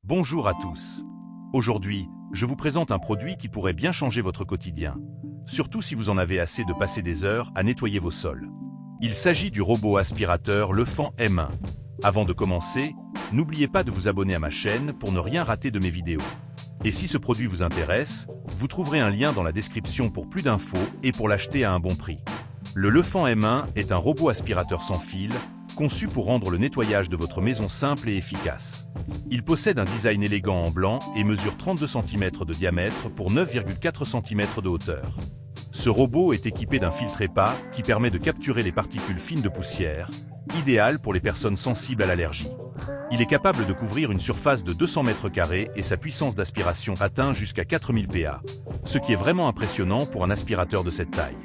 Bonjour à tous. Aujourd'hui, je vous présente un produit qui pourrait bien changer votre quotidien, surtout si vous en avez assez de passer des heures à nettoyer vos sols. Il s'agit du robot aspirateur Lefant M1. Avant de commencer, n'oubliez pas de vous abonner à ma chaîne pour ne rien rater de mes vidéos. Et si ce produit vous intéresse, vous trouverez un lien dans la description pour plus d'infos et pour l'acheter à un bon prix. Le Lefant M1 est un robot aspirateur sans fil, conçu pour rendre le nettoyage de votre maison simple et efficace. Il possède un design élégant en blanc et mesure 32 cm de diamètre pour 9,4 cm de hauteur. Ce robot est équipé d'un filtre HEPA qui permet de capturer les particules fines de poussière, idéal pour les personnes sensibles à l'allergie. Il est capable de couvrir une surface de 200 m² et sa puissance d'aspiration atteint jusqu'à 4000 PA, ce qui est vraiment impressionnant pour un aspirateur de cette taille.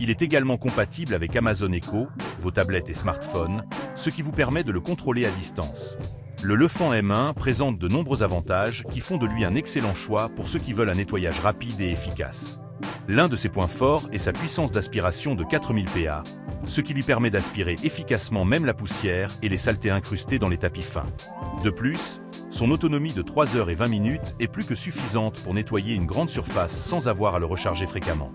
Il est également compatible avec Amazon Echo, vos tablettes et smartphones, ce qui vous permet de le contrôler à distance. Le Lefant M1 présente de nombreux avantages qui font de lui un excellent choix pour ceux qui veulent un nettoyage rapide et efficace. L'un de ses points forts est sa puissance d'aspiration de 4000 PA, ce qui lui permet d'aspirer efficacement même la poussière et les saletés incrustées dans les tapis fins. De plus, son autonomie de 3h20 est plus que suffisante pour nettoyer une grande surface sans avoir à le recharger fréquemment.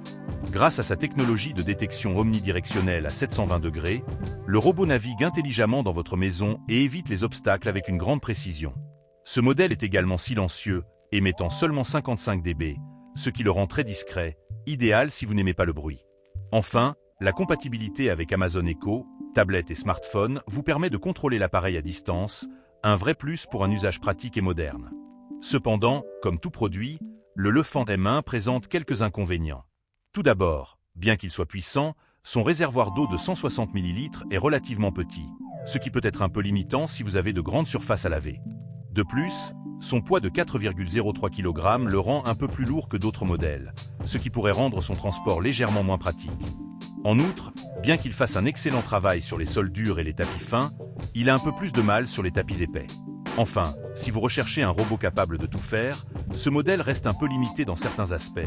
Grâce à sa technologie de détection omnidirectionnelle à 720 degrés, le robot navigue intelligemment dans votre maison et évite les obstacles avec une grande précision. Ce modèle est également silencieux, émettant seulement 55 dB, ce qui le rend très discret, idéal si vous n'aimez pas le bruit. Enfin, la compatibilité avec Amazon Echo, tablette et smartphone vous permet de contrôler l'appareil à distance, un vrai plus pour un usage pratique et moderne. Cependant, comme tout produit, le Lefant M1 présente quelques inconvénients. Tout d'abord, bien qu'il soit puissant, son réservoir d'eau de 160 ml est relativement petit, ce qui peut être un peu limitant si vous avez de grandes surfaces à laver. De plus, son poids de 4,03 kg le rend un peu plus lourd que d'autres modèles, ce qui pourrait rendre son transport légèrement moins pratique. En outre, bien qu'il fasse un excellent travail sur les sols durs et les tapis fins, il a un peu plus de mal sur les tapis épais. Enfin, si vous recherchez un robot capable de tout faire, ce modèle reste un peu limité dans certains aspects,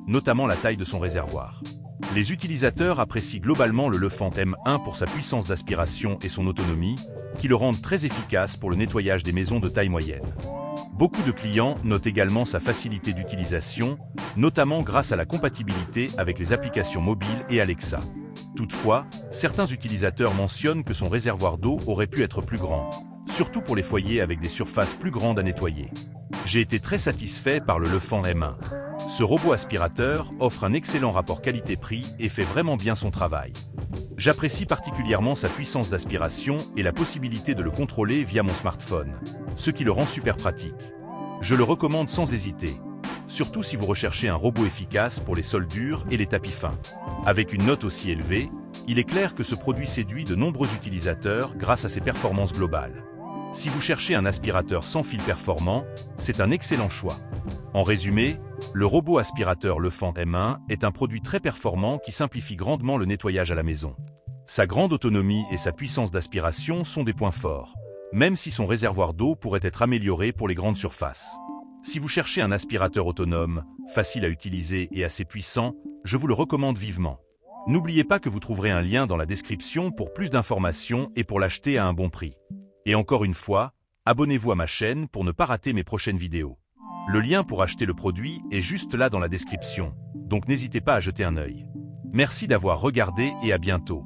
notamment la taille de son réservoir. Les utilisateurs apprécient globalement le Lefant M1 pour sa puissance d'aspiration et son autonomie, qui le rendent très efficace pour le nettoyage des maisons de taille moyenne. Beaucoup de clients notent également sa facilité d'utilisation, notamment grâce à la compatibilité avec les applications mobiles et Alexa. Toutefois, certains utilisateurs mentionnent que son réservoir d'eau aurait pu être plus grand, surtout pour les foyers avec des surfaces plus grandes à nettoyer. J'ai été très satisfait par le Lefant M1. Ce robot aspirateur offre un excellent rapport qualité-prix et fait vraiment bien son travail. J'apprécie particulièrement sa puissance d'aspiration et la possibilité de le contrôler via mon smartphone, ce qui le rend super pratique. Je le recommande sans hésiter, surtout si vous recherchez un robot efficace pour les sols durs et les tapis fins. Avec une note aussi élevée, il est clair que ce produit séduit de nombreux utilisateurs grâce à ses performances globales. Si vous cherchez un aspirateur sans fil performant, c'est un excellent choix. En résumé, le robot aspirateur Lefant M1 est un produit très performant qui simplifie grandement le nettoyage à la maison. Sa grande autonomie et sa puissance d'aspiration sont des points forts, même si son réservoir d'eau pourrait être amélioré pour les grandes surfaces. Si vous cherchez un aspirateur autonome, facile à utiliser et assez puissant, je vous le recommande vivement. N'oubliez pas que vous trouverez un lien dans la description pour plus d'informations et pour l'acheter à un bon prix. Et encore une fois, abonnez-vous à ma chaîne pour ne pas rater mes prochaines vidéos. Le lien pour acheter le produit est juste là dans la description, donc n'hésitez pas à jeter un œil. Merci d'avoir regardé et à bientôt.